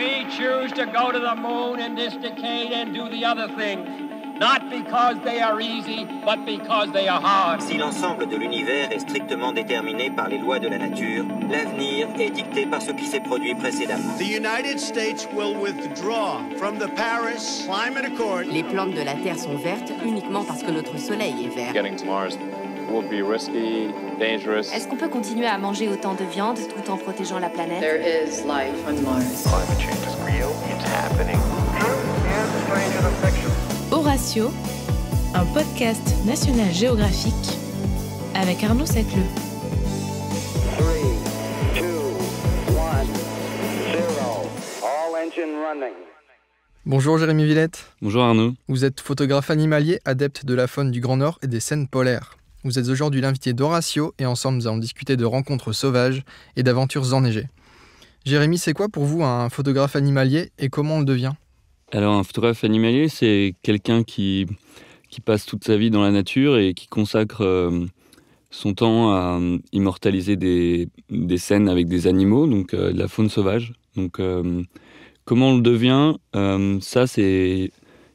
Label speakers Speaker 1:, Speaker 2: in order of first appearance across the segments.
Speaker 1: We choose to go to the moon in this decade and do the other things, not because they are easy, but because they are hard.
Speaker 2: Si l'ensemble de l'univers est strictement déterminé par les lois de la nature, l'avenir est dicté par ce qui s'est produit précédemment.
Speaker 3: The United States will withdraw from the Paris Climate Accord.
Speaker 4: Les plantes de la Terre sont vertes uniquement parce que notre soleil est vert.
Speaker 5: Getting to Mars will be risky, dangerous.
Speaker 6: Est-ce qu'on peut continuer à manger autant de viande tout en protégeant la planète?
Speaker 7: There is life on Mars.
Speaker 8: Climate change is real, it's happening.
Speaker 9: Truth is stranger than fiction.
Speaker 10: Horatio, un podcast National Geographic avec Arnaud Sacleux.
Speaker 9: 3, 2, 1, 0. All engine running.
Speaker 11: Bonjour Jérémy Villette.
Speaker 12: Bonjour Arnaud.
Speaker 11: Vous êtes photographe animalier, adepte de la faune du Grand Nord et des scènes polaires. Vous êtes aujourd'hui l'invité d'Horatio et ensemble nous allons discuter de rencontres sauvages et d'aventures enneigées. Jérémy, c'est quoi pour vous un photographe animalier et comment on le devient ?
Speaker 12: Alors un photographe animalier, c'est quelqu'un qui passe toute sa vie dans la nature et qui consacre son temps à immortaliser des scènes avec des animaux, donc de la faune sauvage. Donc comment on le devient, ça c'est...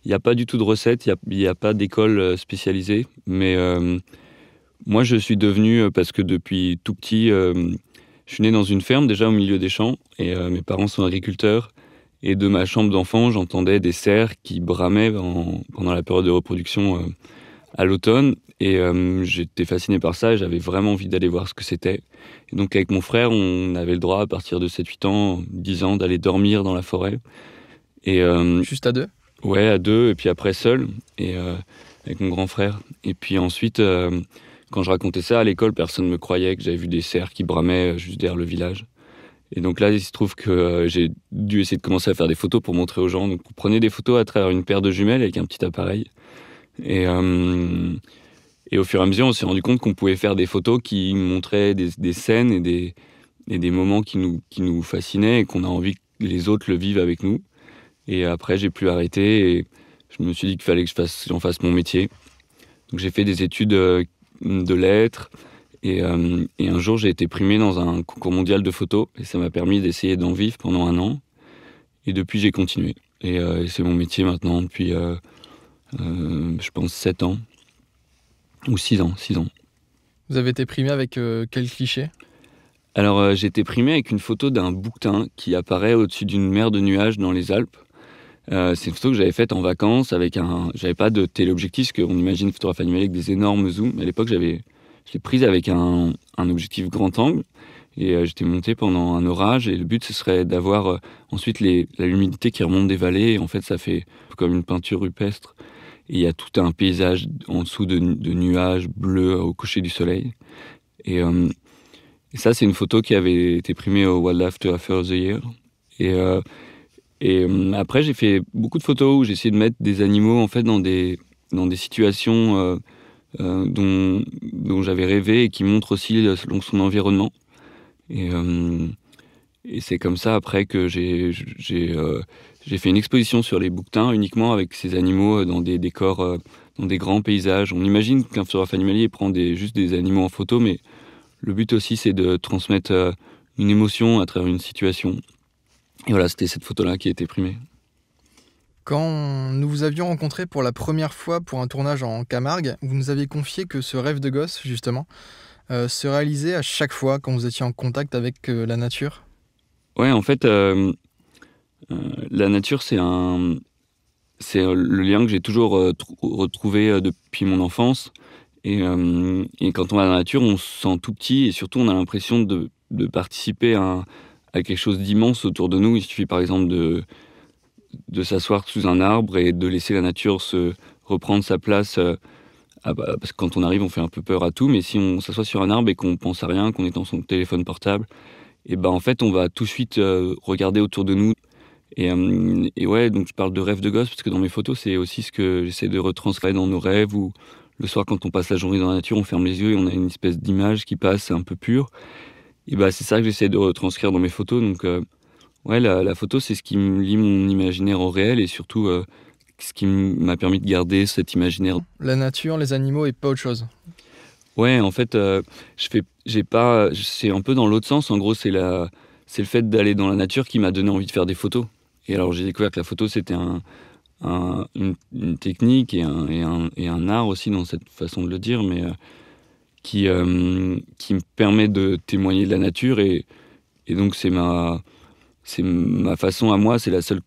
Speaker 12: Il n'y a pas du tout de recette, il n'y a pas d'école spécialisée, mais moi je suis devenu, parce que depuis tout petit, je suis né dans une ferme déjà au milieu des champs, et mes parents sont agriculteurs, et de ma chambre d'enfant, j'entendais des cerfs qui bramaient pendant la période de reproduction à l'automne, et j'étais fasciné par ça, et j'avais vraiment envie d'aller voir ce que c'était. Et donc avec mon frère, on avait le droit à partir de 7-8 ans, 10 ans, d'aller dormir dans la forêt. Et,
Speaker 11: juste à deux ?
Speaker 12: Ouais, à deux, et puis après seul, et avec mon grand frère. Et puis ensuite, quand je racontais ça à l'école, personne ne me croyait que j'avais vu des cerfs qui bramaient juste derrière le village. Et donc là, il se trouve que j'ai dû essayer de commencer à faire des photos pour montrer aux gens. Donc on prenait des photos à travers une paire de jumelles avec un petit appareil. Et au fur et à mesure, on s'est rendu compte qu'on pouvait faire des photos qui montraient des scènes et des moments qui nous fascinaient et qu'on a envie que les autres le vivent avec nous. Et après, j'ai plus arrêté et je me suis dit qu'il fallait que j'en fasse mon métier. Donc j'ai fait des études de lettres et un jour, j'ai été primé dans un concours mondial de photos et ça m'a permis d'essayer d'en vivre pendant 1 an. Et depuis, j'ai continué. Et c'est mon métier maintenant depuis, je pense, 7 ans. Ou 6 ans.
Speaker 11: Vous avez été primé avec quel cliché ?
Speaker 12: Alors, j'ai été primé avec une photo d'un bouquetin qui apparaît au-dessus d'une mer de nuages dans les Alpes. C'est une photo que j'avais faite en vacances avec j'avais pas de téléobjectif, parce qu'on imagine photographe animalier avec des énormes zooms. À l'époque, je l'ai prise avec un objectif grand angle et j'étais monté pendant un orage et le but ce serait d'avoir ensuite la luminosité qui remonte des vallées et en fait ça fait comme une peinture rupestre et il y a tout un paysage en dessous de nuages bleus au coucher du soleil et ça c'est une photo qui avait été primée au Wildlife Photographer of the Year et après j'ai fait beaucoup de photos où j'ai essayé de mettre des animaux en fait dans des situations dont j'avais rêvé et qui montrent aussi selon son environnement. Et c'est comme ça après que j'ai fait une exposition sur les bouquetins uniquement avec ces animaux dans des décors, dans des grands paysages. On imagine qu'un photographe animalier prend juste des animaux en photo, mais le but aussi c'est de transmettre une émotion à travers une situation. Et voilà, c'était cette photo-là qui a été primée.
Speaker 11: Quand nous vous avions rencontré pour la première fois pour un tournage en Camargue, vous nous aviez confié que ce rêve de gosse, justement, se réalisait à chaque fois quand vous étiez en contact avec la nature.
Speaker 12: Ouais, en fait, la nature, c'est le lien que j'ai toujours retrouvé depuis mon enfance. Et quand on va dans la nature, on se sent tout petit et surtout, on a l'impression de participer à quelque chose d'immense autour de nous. Il suffit par exemple de s'asseoir sous un arbre et de laisser la nature reprendre sa place. Parce que quand on arrive, on fait un peu peur à tout, mais si on s'assoit sur un arbre et qu'on pense à rien, qu'on est dans son téléphone portable, et en fait, on va tout de suite regarder autour de nous. Et ouais, donc je parle de rêve de gosse, parce que dans mes photos, c'est aussi ce que j'essaie de retranscrire dans nos rêves, où le soir, quand on passe la journée dans la nature, on ferme les yeux et on a une espèce d'image qui passe un peu pure. Et c'est ça que j'essaie de retranscrire dans mes photos. Donc, ouais, la photo, c'est ce qui me lie mon imaginaire au réel et surtout ce qui m'a permis de garder cet imaginaire.
Speaker 11: La nature, les animaux et pas autre chose.
Speaker 12: Ouais, en fait, c'est un peu dans l'autre sens. En gros, c'est le fait d'aller dans la nature qui m'a donné envie de faire des photos. Et alors j'ai découvert que la photo c'était une technique et un art aussi dans cette façon de le dire, mais qui me permet de témoigner de la nature et donc c'est ma façon à moi, c'est la seule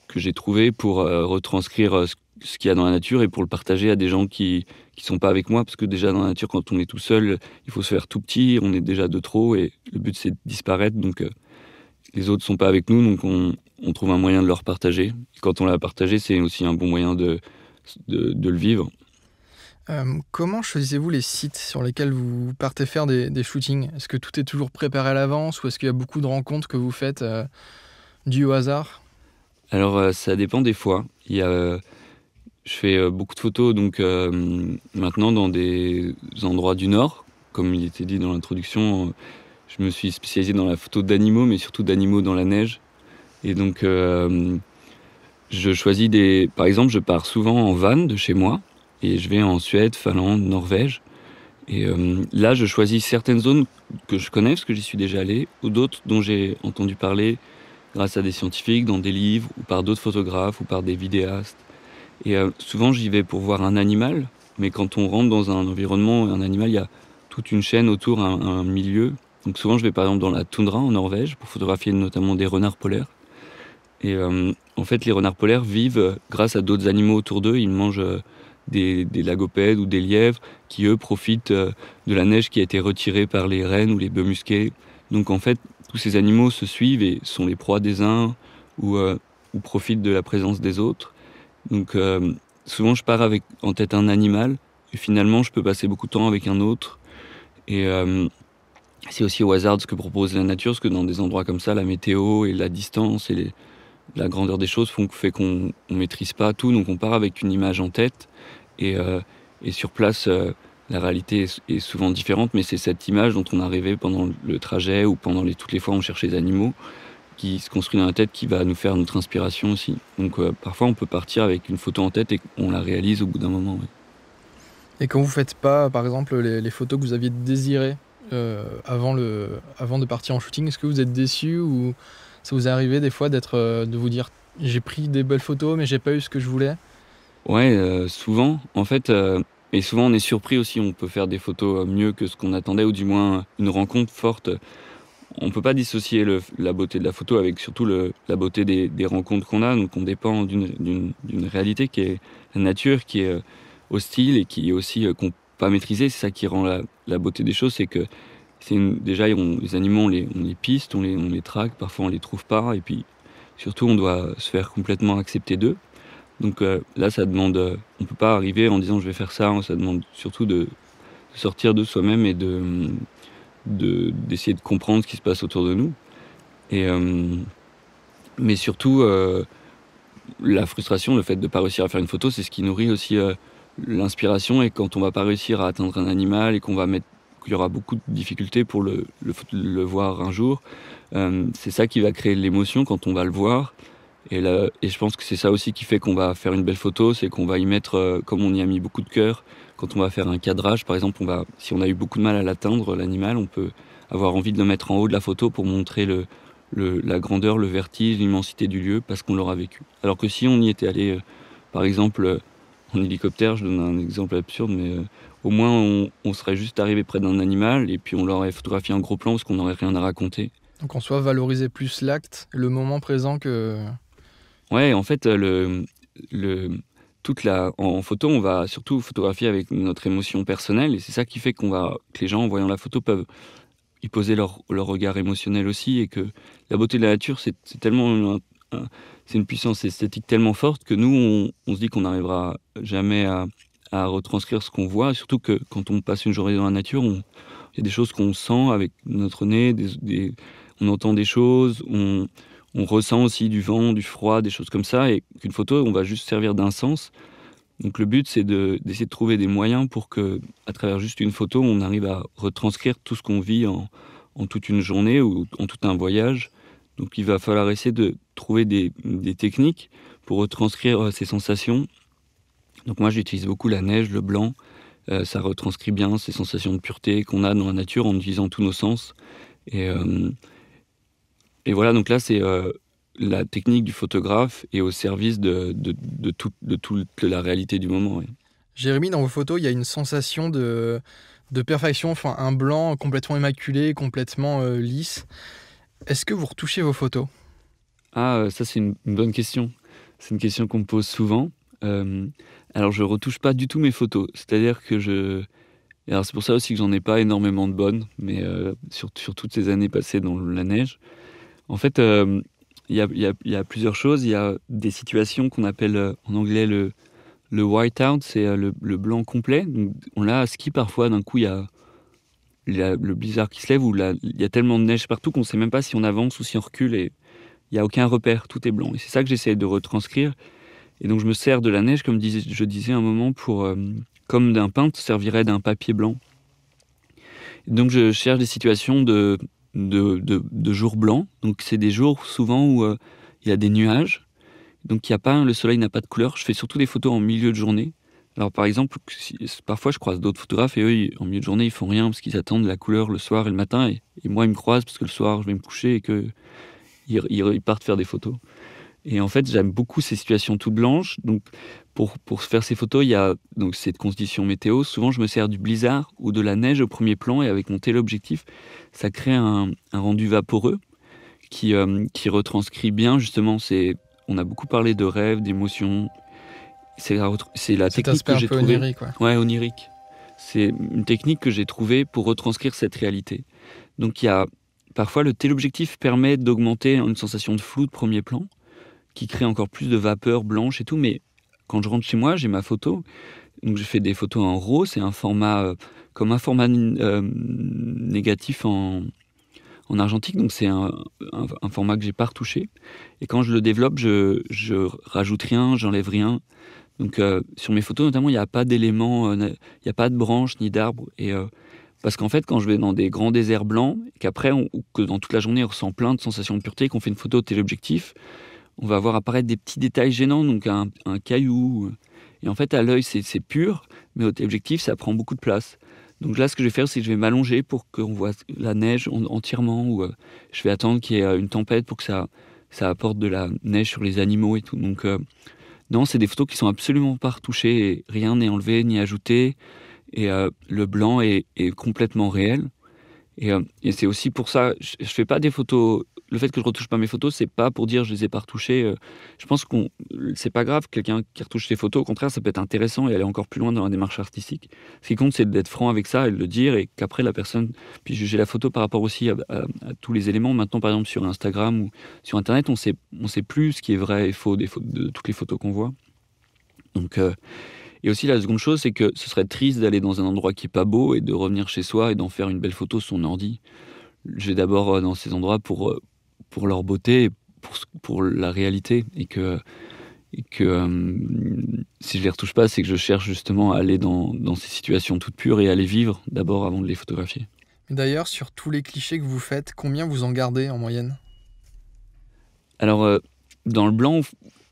Speaker 12: que j'ai trouvée pour retranscrire ce qu'il y a dans la nature et pour le partager à des gens qui sont pas avec moi, parce que déjà dans la nature, quand on est tout seul, il faut se faire tout petit, on est déjà de trop et le but c'est de disparaître, donc les autres sont pas avec nous, donc on trouve un moyen de leur partager. Et quand on l'a partagé, c'est aussi un bon moyen de le vivre.
Speaker 11: Comment choisissez-vous les sites sur lesquels vous partez faire des shootings ? Est-ce que tout est toujours préparé à l'avance ou est-ce qu'il y a beaucoup de rencontres que vous faites dues au hasard ?
Speaker 12: Alors ça dépend des fois. Je fais beaucoup de photos donc maintenant dans des endroits du Nord, comme il était dit dans l'introduction. Je me suis spécialisé dans la photo d'animaux, mais surtout d'animaux dans la neige. Et donc je choisis par exemple, je pars souvent en van de chez moi. Et je vais en Suède, Finlande, Norvège. Et là, je choisis certaines zones que je connais, parce que j'y suis déjà allé, ou d'autres dont j'ai entendu parler grâce à des scientifiques, dans des livres, ou par d'autres photographes, ou par des vidéastes. Et souvent, j'y vais pour voir un animal, mais quand on rentre dans un environnement, un animal, il y a toute une chaîne autour, un milieu. Donc souvent, je vais par exemple dans la toundra, en Norvège, pour photographier notamment des renards polaires. Et en fait, les renards polaires vivent grâce à d'autres animaux autour d'eux. Ils mangent des lagopèdes ou des lièvres qui, eux, profitent de la neige qui a été retirée par les rennes ou les bœufs musqués. Donc, en fait, tous ces animaux se suivent et sont les proies des uns ou profitent de la présence des autres. Donc, souvent, je pars avec en tête un animal et finalement, je peux passer beaucoup de temps avec un autre. Et c'est aussi au hasard de ce que propose la nature, parce que dans des endroits comme ça, la météo et la distance et la grandeur des choses fait qu'on ne maîtrise pas tout. Donc, on part avec une image en tête. Et sur place, la réalité est souvent différente, mais c'est cette image dont on a rêvé pendant le trajet ou pendant toutes les fois où on cherche les animaux qui se construit dans la tête, qui va nous faire notre inspiration aussi. Donc parfois on peut partir avec une photo en tête et on la réalise au bout d'un moment. Oui.
Speaker 11: Et quand vous ne faites pas, par exemple, les photos que vous aviez désirées avant de partir en shooting, est-ce que vous êtes déçu ou ça vous est arrivé des fois de vous dire « j'ai pris des belles photos mais j'ai pas eu ce que je voulais » ?
Speaker 12: Ouais, souvent, en fait, et souvent on est surpris aussi, on peut faire des photos mieux que ce qu'on attendait, ou du moins une rencontre forte. On peut pas dissocier la beauté de la photo avec surtout la beauté des rencontres qu'on a, donc on dépend d'une réalité qui est la nature, qui est hostile et qui est aussi qu'on peut pas maîtriser. C'est ça qui rend la beauté des choses, c'est que déjà les animaux, on les piste, on les traque, parfois on les trouve pas, et puis surtout on doit se faire complètement accepter d'eux. Donc là, ça demande, on ne peut pas arriver en disant je vais faire ça, ça demande surtout de sortir de soi-même et d'essayer de comprendre ce qui se passe autour de nous. Mais surtout, la frustration, le fait de ne pas réussir à faire une photo, c'est ce qui nourrit aussi l'inspiration. Et quand on ne va pas réussir à atteindre un animal et qu'il y aura beaucoup de difficultés pour le voir un jour, c'est ça qui va créer l'émotion quand on va le voir. Et je pense que c'est ça aussi qui fait qu'on va faire une belle photo, c'est qu'on va y mettre, comme on y a mis beaucoup de cœur, quand on va faire un cadrage, par exemple, si on a eu beaucoup de mal à l'atteindre, l'animal, on peut avoir envie de le mettre en haut de la photo pour montrer la grandeur, le vertige, l'immensité du lieu, parce qu'on l'aura vécu. Alors que si on y était allé, par exemple, en hélicoptère, je donne un exemple absurde, mais au moins on serait juste arrivé près d'un animal et puis on l'aurait photographié en gros plan parce qu'on n'aurait rien à raconter.
Speaker 11: Donc en soi, valoriser plus l'acte, le moment présent que...
Speaker 12: Ouais, en fait, en photo, on va surtout photographier avec notre émotion personnelle, et c'est ça qui fait que les gens, en voyant la photo, peuvent y poser leur regard émotionnel aussi, et que la beauté de la nature, c'est tellement c'est une puissance esthétique tellement forte que nous, on se dit qu'on n'arrivera jamais à retranscrire ce qu'on voit, surtout que quand on passe une journée dans la nature, il y a des choses qu'on sent avec notre nez, on entend des choses, on ressent aussi du vent, du froid, des choses comme ça, et qu'une photo, on va juste servir d'un sens. Donc le but, c'est d'essayer de trouver des moyens pour que, à travers juste une photo, on arrive à retranscrire tout ce qu'on vit en toute une journée ou en tout un voyage. Donc il va falloir essayer de trouver des techniques pour retranscrire ces sensations. Donc moi, j'utilise beaucoup la neige, le blanc. Ça retranscrit bien ces sensations de pureté qu'on a dans la nature en utilisant tous nos sens. Et voilà, donc là, c'est la technique du photographe est au service de toute la réalité du moment. Ouais.
Speaker 11: Jérémy, dans vos photos, il y a une sensation de perfection, enfin un blanc complètement immaculé, complètement lisse. Est-ce que vous retouchez vos photos ?
Speaker 12: Ah, ça c'est une bonne question. C'est une question qu'on me pose souvent. Alors je retouche pas du tout mes photos. C'est-à-dire que alors c'est pour ça aussi que j'en ai pas énormément de bonnes, mais sur toutes ces années passées dans la neige. En fait, il y a plusieurs choses. Il y a des situations qu'on appelle en anglais le whiteout, c'est le blanc complet. Donc, on l'a à ski parfois, d'un coup il y a le blizzard qui se lève, où il y a tellement de neige partout qu'on ne sait même pas si on avance ou si on recule, et il n'y a aucun repère, tout est blanc. Et c'est ça que j'essaie de retranscrire. Et donc je me sers de la neige, comme je disais un moment, comme d'un peintre servirait d'un papier blanc. Et donc je cherche des situations de jours blancs. Donc c'est des jours souvent où il y a des nuages. Donc le soleil n'a pas de couleur. Je fais surtout des photos en milieu de journée. Alors par exemple, parfois je croise d'autres photographes et eux, en milieu de journée, ils font rien parce qu'ils attendent la couleur le soir et le matin. Et moi, ils me croisent parce que le soir, je vais me coucher et qu'ils partent faire des photos. Et en fait, j'aime beaucoup ces situations toutes blanches. Donc pour faire ces photos, il y a donc cette condition météo. Souvent, je me sers du blizzard ou de la neige au premier plan, et avec mon téléobjectif, ça crée un rendu vaporeux qui retranscrit bien justement on a beaucoup parlé de rêve, d'émotion. C'est la technique que j'ai trouvée.
Speaker 11: Onirique, ouais.
Speaker 12: Ouais, onirique. C'est une technique que j'ai trouvée pour retranscrire cette réalité. Donc parfois le téléobjectif permet d'augmenter une sensation de flou de premier plan, qui crée encore plus de vapeur blanche et tout. Mais quand je rentre chez moi, j'ai ma photo. Donc je fais des photos en RAW, c'est un format comme un format négatif en argentique, donc c'est un format que j'ai pas retouché. Et quand je le développe, je rajoute rien, j'enlève rien. Donc sur mes photos notamment, il n'y a pas d'éléments, il n'y a pas de branches ni d'arbres. Et parce qu'en fait, quand je vais dans des grands déserts blancs, qu'après, que dans toute la journée, on ressent plein de sensations de pureté, qu'on fait une photo au téléobjectif, on va voir apparaître des petits détails gênants, donc un caillou. Et en fait, à l'œil, c'est pur, mais au téléobjectif, ça prend beaucoup de place. Donc là, ce que je vais faire, c'est que je vais m'allonger pour qu'on voit la neige entièrement, ou je vais attendre qu'il y ait une tempête pour que ça apporte de la neige sur les animaux et tout. Donc non, c'est des photos qui sont absolument pas retouchées, et rien n'est enlevé ni ajouté, et le blanc est complètement réel. Et c'est aussi pour ça, je fais pas des photos. Le fait que je retouche pas mes photos, c'est pas pour dire je les ai pas retouchées. Je pense c'est pas grave, quelqu'un qui retouche ses photos. Au contraire, ça peut être intéressant et aller encore plus loin dans la démarche artistique. Ce qui compte, c'est d'être franc avec ça et de le dire, et qu'après la personne puisse juger la photo par rapport aussi à tous les éléments. Maintenant, par exemple, sur Instagram ou sur Internet, on sait plus ce qui est vrai et faux de toutes les photos qu'on voit. Donc, et aussi la seconde chose, c'est que ce serait triste d'aller dans un endroit qui est pas beau et de revenir chez soi et d'en faire une belle photo sur son ordi. Je vais d'abord dans ces endroits pour leur beauté, pour la réalité, et que si je les retouche pas, c'est que je cherche justement à aller dans ces situations toutes pures et à les vivre d'abord avant de les photographier.
Speaker 11: Mais d'ailleurs, sur tous les clichés que vous faites, combien vous en gardez en moyenne ?
Speaker 12: Alors, dans le blanc,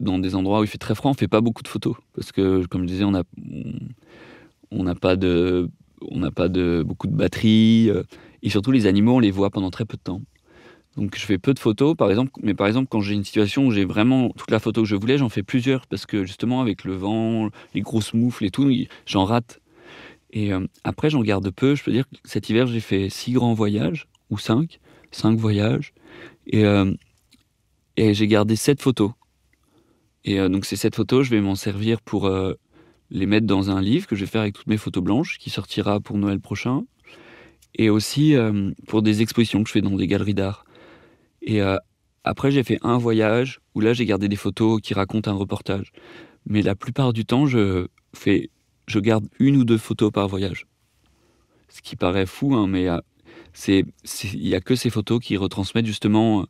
Speaker 12: dans des endroits où il fait très froid, on fait pas beaucoup de photos, parce que, comme je disais, on n'a pas beaucoup de batterie, et surtout les animaux, on les voit pendant très peu de temps. Donc je fais peu de photos, par exemple, quand j'ai une situation où j'ai vraiment toute la photo que je voulais, j'en fais plusieurs, parce que justement avec le vent, les grosses moufles et tout, j'en rate. Et après j'en garde peu. Je peux dire que cet hiver j'ai fait 6 grands voyages, ou 5 voyages, et j'ai gardé 7 photos. Et donc ces 7 photos, je vais m'en servir pour les mettre dans un livre que je vais faire avec toutes mes photos blanches, qui sortira pour Noël prochain, et aussi pour des expositions que je fais dans des galeries d'art. Et après, j'ai fait un voyage où là, j'ai gardé des photos qui racontent un reportage. Mais la plupart du temps, je garde 1 ou 2 photos par voyage. Ce qui paraît fou, hein, mais il n'y a que ces photos qui retransmettent justement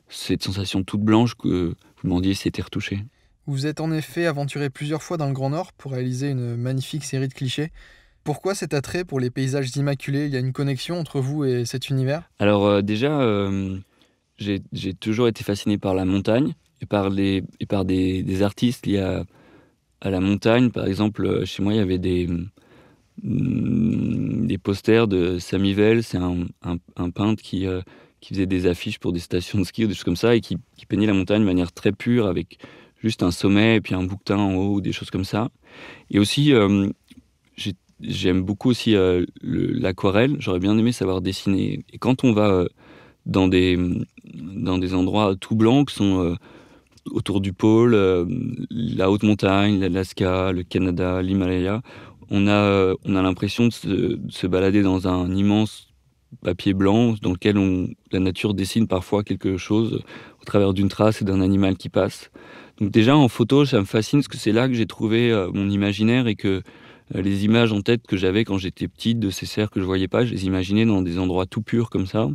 Speaker 12: cette sensation toute blanche que vous demandiez si c'était retouché.
Speaker 11: Vous êtes en effet aventuré plusieurs fois dans le Grand Nord pour réaliser une magnifique série de clichés. Pourquoi cet attrait pour les paysages immaculés ? Il y a une connexion entre vous et cet univers ?
Speaker 12: Alors déjà, j'ai toujours été fasciné par la montagne et par des artistes liés à la montagne. Par exemple, chez moi, il y avait des posters de Samy Vell. C'est un peintre qui qui faisaient des affiches pour des stations de ski ou des choses comme ça, et qui peignaient la montagne de manière très pure, avec juste un sommet et puis un bouquetin en haut, ou des choses comme ça. Et aussi, j'aime beaucoup aussi l'aquarelle. J'aurais bien aimé savoir dessiner. Et quand on va dans des endroits tout blancs, qui sont autour du pôle, la haute montagne, l'Alaska, le Canada, l'Himalaya, on a l'impression de se balader dans un immense papier blanc dans lequel la nature dessine parfois quelque chose au travers d'une trace et d'un animal qui passe. Donc déjà en photo, ça me fascine parce que c'est là que j'ai trouvé mon imaginaire, et que les images en tête que j'avais quand j'étais petite de ces cerfs que je voyais pas, je les imaginais dans des endroits tout purs comme ça,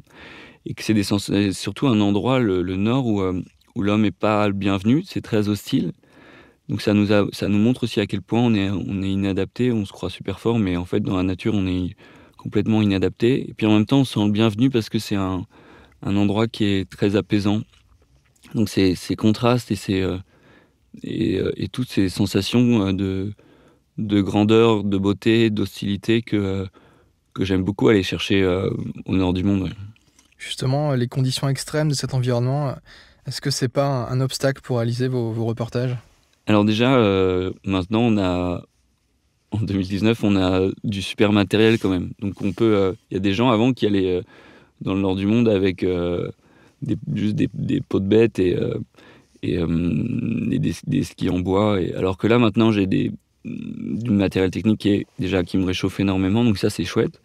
Speaker 12: et que c'est surtout un endroit, le nord, où l'homme n'est pas le bienvenu, c'est très hostile. Donc ça nous montre aussi à quel point on est inadapté, on se croit super fort, mais en fait dans la nature on est complètement inadapté. Et puis en même temps on se sent le bienvenu parce que c'est un endroit qui est très apaisant. Donc ces contrastes et toutes ces sensations de grandeur, de beauté, d'hostilité que j'aime beaucoup aller chercher au nord du monde. Ouais.
Speaker 11: Justement, les conditions extrêmes de cet environnement, est-ce que c'est pas un obstacle pour réaliser vos reportages ?
Speaker 12: Alors déjà, maintenant, en 2019, on a du super matériel quand même. Donc on peut, y a des gens avant qui allaient dans le nord du monde avec juste des peaux de bêtes et des skis en bois. Alors que là, maintenant, j'ai du matériel technique qui me réchauffe énormément, donc ça, c'est chouette.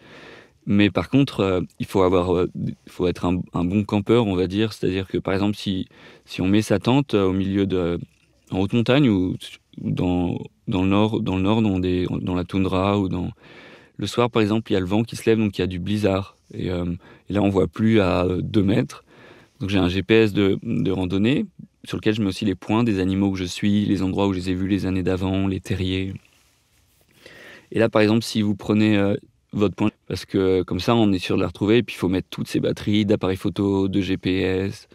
Speaker 12: Mais par contre, il faut être un bon campeur, on va dire. C'est-à-dire que, par exemple, si on met sa tente au milieu en haute montagne ou dans le nord, dans la toundra, ou le soir, par exemple, il y a le vent qui se lève, donc il y a du blizzard. Et là, on voit plus à 2 mètres. Donc j'ai un GPS de randonnée sur lequel je mets aussi les points des animaux que je suis, les endroits où je les ai vus les années d'avant, les terriers. Et là, par exemple, si vous prenez votre point, parce que comme ça, on est sûr de la retrouver, et puis il faut mettre toutes ces batteries d'appareils photo, de GPS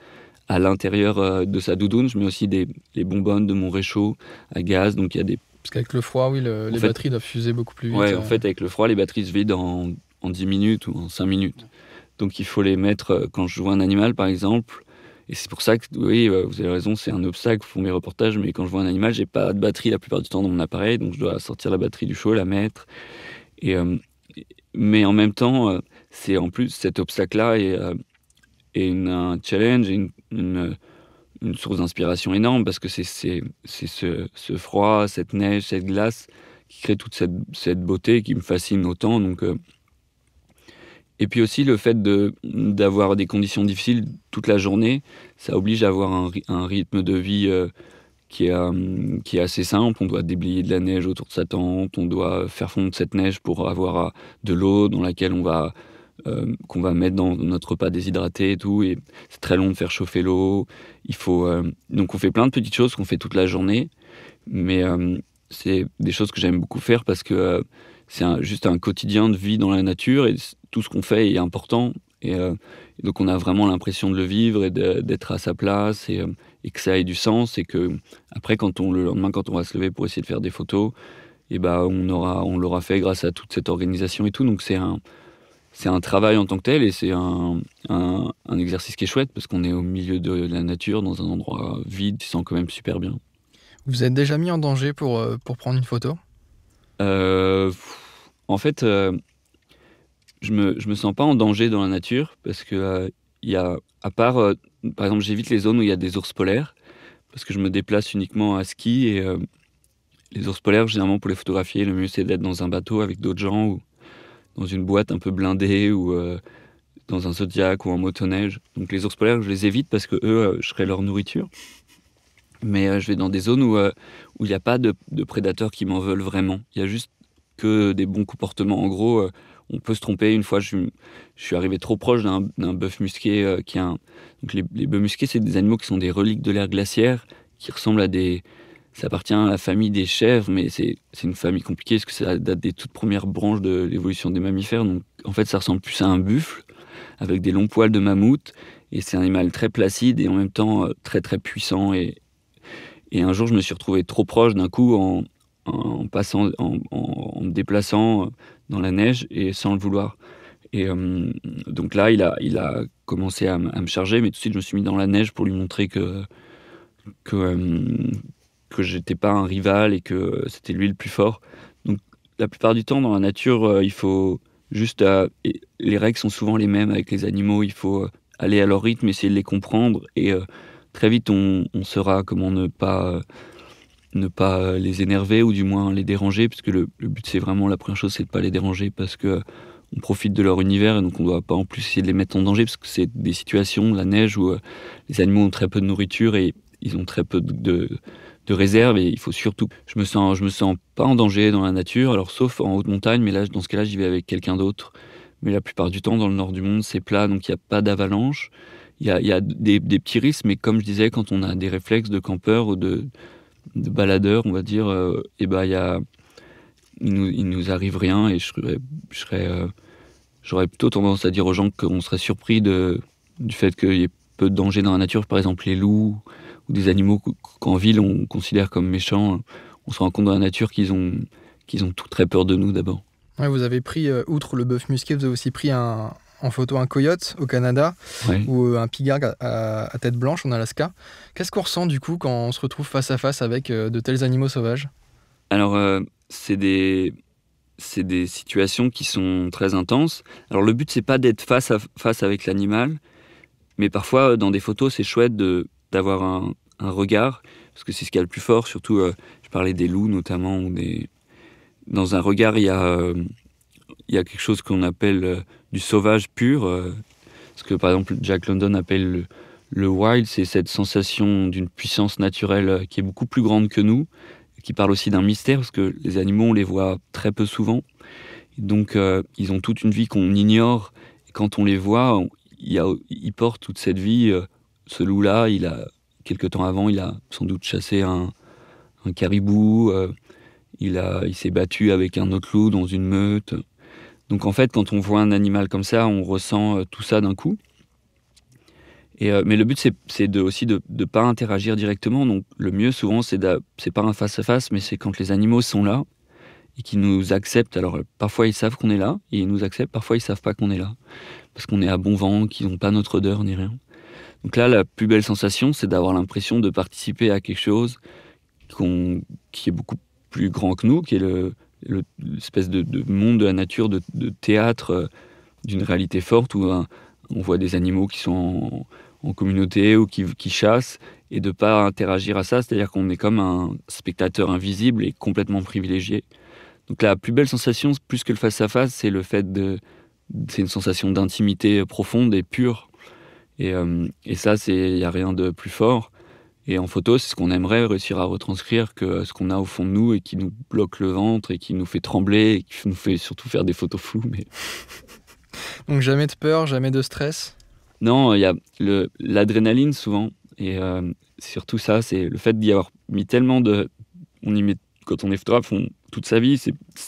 Speaker 12: à l'intérieur de sa doudoune. Je mets aussi les bonbonnes de mon réchaud à gaz, donc il y a des...
Speaker 11: Parce qu'avec le froid, oui, les batteries doivent fuser beaucoup plus vite.
Speaker 12: Ouais, en fait, avec le froid, les batteries se vident en 10 minutes ou en 5 minutes. Donc il faut les mettre quand je vois un animal, par exemple. Et c'est pour ça que, oui, vous avez raison, c'est un obstacle pour mes reportages, mais quand je vois un animal, j'ai pas de batterie la plupart du temps dans mon appareil, donc je dois sortir la batterie du chaud, la mettre. Mais en même temps, c'est en plus cet obstacle-là est un challenge, et une source d'inspiration énorme, parce que c'est ce froid, cette neige, cette glace qui crée toute cette beauté qui me fascine autant. Donc, et puis aussi le fait d'avoir des conditions difficiles toute la journée, ça oblige à avoir un rythme de vie qui est assez simple. On doit déblayer de la neige autour de sa tente, on doit faire fondre cette neige pour avoir de l'eau dans laquelle qu'on va mettre dans notre repas déshydraté et tout, et c'est très long de faire chauffer l'eau. Donc on fait plein de petites choses qu'on fait toute la journée, mais c'est des choses que j'aime beaucoup faire parce que c'est juste un quotidien de vie dans la nature, et tout ce qu'on fait est important, et donc on a vraiment l'impression de le vivre et d'être à sa place, et que ça ait du sens, et que après le lendemain quand on va se lever pour essayer de faire des photos, et on l'aura fait grâce à toute cette organisation et tout. Donc c'est un travail en tant que tel, et c'est un exercice qui est chouette parce qu'on est au milieu de la nature, dans un endroit vide, qui sent quand même super bien.
Speaker 11: Vous êtes déjà mis en danger pour prendre une photo ?
Speaker 12: En fait, je me sens pas en danger dans la nature parce que par exemple, j'évite les zones où il y a des ours polaires parce que je me déplace uniquement à ski, et les ours polaires, généralement pour les photographier, le mieux c'est d'être dans un bateau avec d'autres gens, ou dans une boîte un peu blindée, ou dans un Zodiac ou en motoneige. Donc les ours polaires, je les évite parce que eux, je serai leur nourriture. Mais je vais dans des zones où il n'y a pas de prédateurs qui m'en veulent vraiment. Il y a juste que des bons comportements. En gros, on peut se tromper. Une fois, je suis arrivé trop proche d'un bœuf musqué Donc les bœufs musqués, c'est des animaux qui sont des reliques de l'ère glaciaire, qui ressemblent à ça appartient à la famille des chèvres, mais c'est une famille compliquée parce que ça date des toutes premières branches de l'évolution des mammifères. Donc en fait, ça ressemble plus à un buffle avec des longs poils de mammouth, et c'est un animal très placide et en même temps très très puissant. Et un jour, je me suis retrouvé trop proche d'un coup en me déplaçant dans la neige et sans le vouloir. Et donc là, il a commencé à me charger, mais tout de suite, je me suis mis dans la neige pour lui montrer que j'étais pas un rival et que c'était lui le plus fort. Donc la plupart du temps, dans la nature, il faut juste... les règles sont souvent les mêmes avec les animaux. Il faut aller à leur rythme, essayer de les comprendre. Et très vite, on saura comment ne pas les énerver ou du moins les déranger, puisque le but, c'est vraiment, la première chose, c'est de pas les déranger parce que on profite de leur univers et donc on ne doit pas en plus essayer de les mettre en danger parce que c'est des situations, la neige, où les animaux ont très peu de nourriture et ils ont très peu de réserve et il faut surtout... Je me sens pas en danger dans la nature, alors sauf en haute montagne, mais là, dans ce cas-là, j'y vais avec quelqu'un d'autre. Mais la plupart du temps, dans le nord du monde, c'est plat, donc il n'y a pas d'avalanche. Il y a des petits risques, mais comme je disais, quand on a des réflexes de campeur ou de baladeur, on va dire, il nous arrive rien et j'aurais plutôt tendance à dire aux gens qu'on serait surpris du fait qu'il y ait peu de danger dans la nature, par exemple les loups ou des animaux qu'en ville on considère comme méchants. On se rend compte dans la nature qu'ils ont tout très peur de nous d'abord.
Speaker 11: Ouais, vous avez pris, outre le bœuf musqué, vous avez aussi pris en photo un coyote au Canada, ouais, ou un pigargue à tête blanche en Alaska. Qu'est-ce qu'on ressent du coup quand on se retrouve face à face avec de tels animaux sauvages ?
Speaker 12: Alors, c'est des situations qui sont très intenses. Alors, le but, c'est pas d'être face à face avec l'animal, mais parfois, dans des photos, c'est chouette d'avoir un regard, parce que c'est ce qu'il y a le plus fort. Surtout, je parlais des loups notamment, dans un regard, il y a quelque chose qu'on appelle du sauvage pur, ce que par exemple Jack London appelle le wild, c'est cette sensation d'une puissance naturelle qui est beaucoup plus grande que nous, qui parle aussi d'un mystère, parce que les animaux, on les voit très peu souvent. Donc, ils ont toute une vie qu'on ignore. Et quand on les voit, ils portent toute cette vie. Ce loup-là, quelque temps avant, il a sans doute chassé un caribou. Il s'est battu avec un autre loup dans une meute. Donc, en fait, quand on voit un animal comme ça, on ressent tout ça d'un coup. Mais le but, c'est aussi de ne pas interagir directement. Donc, le mieux, souvent, c'est pas un face-à-face, mais c'est quand les animaux sont là et qu'ils nous acceptent. Alors, parfois, ils savent qu'on est là et ils nous acceptent. Parfois, ils savent pas qu'on est là parce qu'on est à bon vent, qu'ils n'ont pas notre odeur ni rien. Donc là, la plus belle sensation, c'est d'avoir l'impression de participer à quelque chose qui est beaucoup plus grand que nous, qui est l'espèce de monde de la nature, de théâtre d'une réalité forte où on voit des animaux qui sont en communauté ou qui chassent, et de ne pas interagir à ça, c'est-à-dire qu'on est comme un spectateur invisible et complètement privilégié. Donc la plus belle sensation, plus que le face-à-face, c'est c'est une sensation d'intimité profonde et pure. Et ça, il n'y a rien de plus fort. Et en photo, c'est ce qu'on aimerait réussir à retranscrire, que ce qu'on a au fond de nous et qui nous bloque le ventre et qui nous fait trembler et qui nous fait surtout faire des photos floues. Mais...
Speaker 11: Donc jamais de peur, jamais de stress ?
Speaker 12: Non, il y a l'adrénaline souvent. Et c'est surtout ça, c'est le fait d'y avoir mis tellement de... Quand on est photographe, toute sa vie,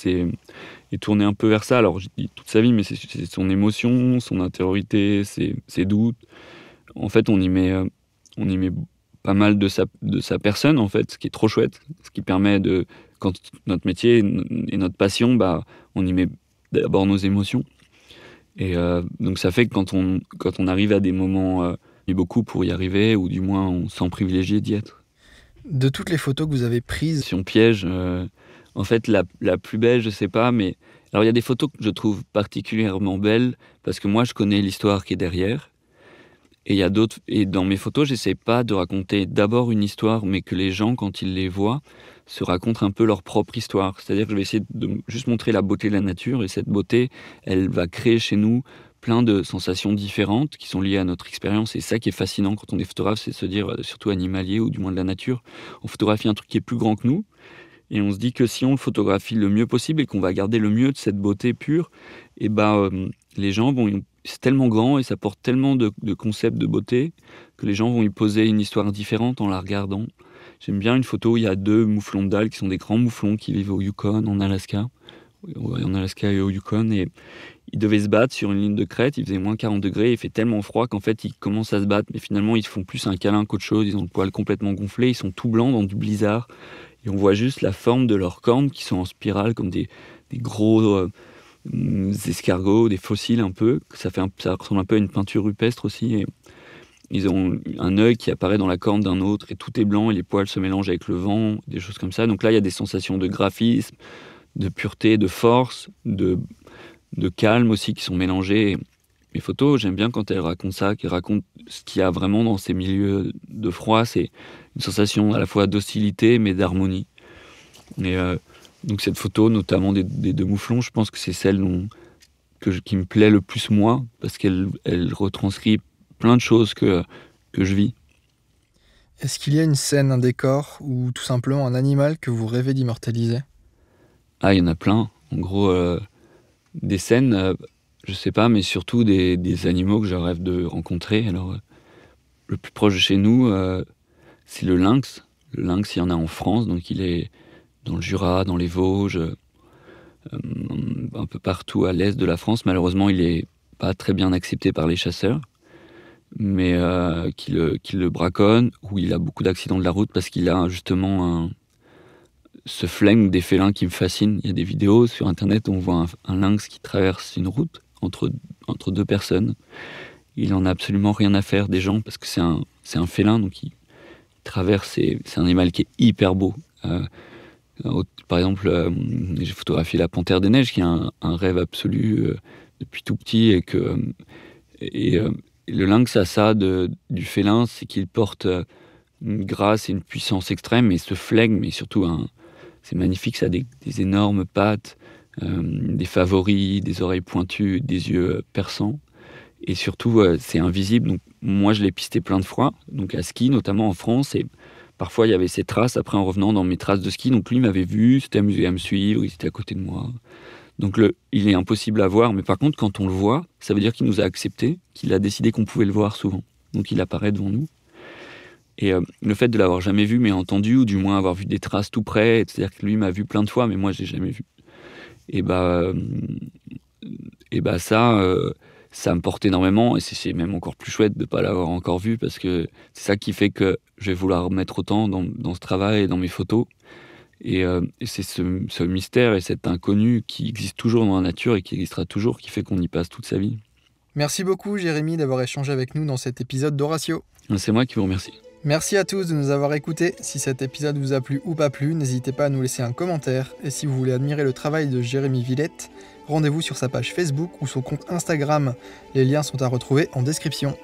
Speaker 12: est tourné un peu vers ça. Alors je dis toute sa vie, mais c'est son émotion, son intériorité, ses doutes. En fait, on y met pas mal de sa personne, en fait, ce qui est trop chouette. Ce qui permet quand notre métier et notre passion, on y met d'abord nos émotions. Et donc ça fait que quand on arrive à des moments, il y a beaucoup pour y arriver, ou du moins on se sent privilégié d'y être.
Speaker 11: De toutes les photos que vous avez prises...
Speaker 12: Si on piège, en fait la plus belle, je sais pas, mais... Alors il y a des photos que je trouve particulièrement belles, parce que moi je connais l'histoire qui est derrière. Et il y a d'autres... Et dans mes photos, j'essaie pas de raconter d'abord une histoire, mais que les gens, quand ils les voient, se racontent un peu leur propre histoire. C'est-à-dire que je vais essayer de juste montrer la beauté de la nature, et cette beauté, elle va créer chez nous plein de sensations différentes qui sont liées à notre expérience. Et ça qui est fascinant quand on est photographe, c'est de se dire, surtout animalier ou du moins de la nature, on photographie un truc qui est plus grand que nous, et on se dit que si on le photographie le mieux possible et qu'on va garder le mieux de cette beauté pure, et les gens c'est tellement grand et ça porte tellement de concepts de beauté que les gens vont y poser une histoire différente en la regardant. J'aime bien une photo où il y a 2 mouflons de Dall qui sont des grands mouflons qui vivent au Yukon, en Alaska et au Yukon, et ils devaient se battre sur une ligne de crête. Il faisait moins 40 degrés, il fait tellement froid qu'en fait ils commencent à se battre, mais finalement ils font plus un câlin qu'autre chose. Ils ont le poil complètement gonflé, ils sont tout blancs dans du blizzard, et on voit juste la forme de leurs cornes qui sont en spirale comme des gros des escargots, des fossiles un peu. Ça ressemble un peu à une peinture rupestre aussi. Et ils ont un œil qui apparaît dans la corne d'un autre et tout est blanc et les poils se mélangent avec le vent, des choses comme ça. Donc là, il y a des sensations de graphisme, de pureté, de force, de calme aussi qui sont mélangées. Mes photos, j'aime bien quand elles racontent ça, qu'elles racontent ce qu'il y a vraiment dans ces milieux de froid. C'est une sensation à la fois d'hostilité mais d'harmonie. Et donc cette photo, notamment des deux mouflons, je pense que c'est celle qui me plaît le plus moi, parce qu'elle retranscrit plein de choses que je vis.
Speaker 11: Est-ce qu'il y a une scène, un décor ou tout simplement un animal que vous rêvez d'immortaliser ?
Speaker 12: Ah, il y en a plein. En gros, des scènes, je sais pas, mais surtout des animaux que je rêve de rencontrer. Alors, le plus proche de chez nous, c'est le lynx. Le lynx, il y en a en France, donc il est dans le Jura, dans les Vosges, un peu partout à l'est de la France. Malheureusement, il est pas très bien accepté par les chasseurs, mais qui le braconnent, ou il a beaucoup d'accidents de la route parce qu'il a justement ce flingue des félins qui me fascine. Il y a des vidéos sur internet où on voit un lynx qui traverse une route entre deux personnes. Il en a absolument rien à faire des gens parce que c'est un félin, donc il traverse. C'est un animal qui est hyper beau. Par exemple, j'ai photographié la panthère des neiges, qui est un rêve absolu depuis tout petit, et le lynx a ça du félin, c'est qu'il porte une grâce et une puissance extrême, et ce flegme, mais surtout c'est magnifique, ça a des énormes pattes, des favoris, des oreilles pointues, des yeux perçants, et surtout c'est invisible. Donc moi je l'ai pisté plein de fois, donc à ski notamment en France, et parfois il y avait ces traces après en revenant dans mes traces de ski, donc lui m'avait vu, s'était amusé à me suivre, il était à côté de moi. Donc il est impossible à voir, mais par contre quand on le voit, ça veut dire qu'il nous a acceptés, qu'il a décidé qu'on pouvait le voir souvent. Donc il apparaît devant nous. Et le fait de l'avoir jamais vu mais entendu, ou du moins avoir vu des traces tout près, c'est-à-dire que lui m'a vu plein de fois mais moi je l'ai jamais vu. Et ça me porte énormément, et c'est même encore plus chouette de ne pas l'avoir encore vu, parce que c'est ça qui fait que je vais vouloir mettre autant dans ce travail et dans mes photos. Et c'est ce mystère et cet inconnu qui existe toujours dans la nature et qui existera toujours, qui fait qu'on y passe toute sa vie.
Speaker 11: Merci beaucoup Jérémy d'avoir échangé avec nous dans cet épisode d'Horatio.
Speaker 12: C'est moi qui vous remercie.
Speaker 11: Merci à tous de nous avoir écoutés. Si cet épisode vous a plu ou pas plu, n'hésitez pas à nous laisser un commentaire. Et si vous voulez admirer le travail de Jérémy Villette, rendez-vous sur sa page Facebook ou son compte Instagram. Les liens sont à retrouver en description.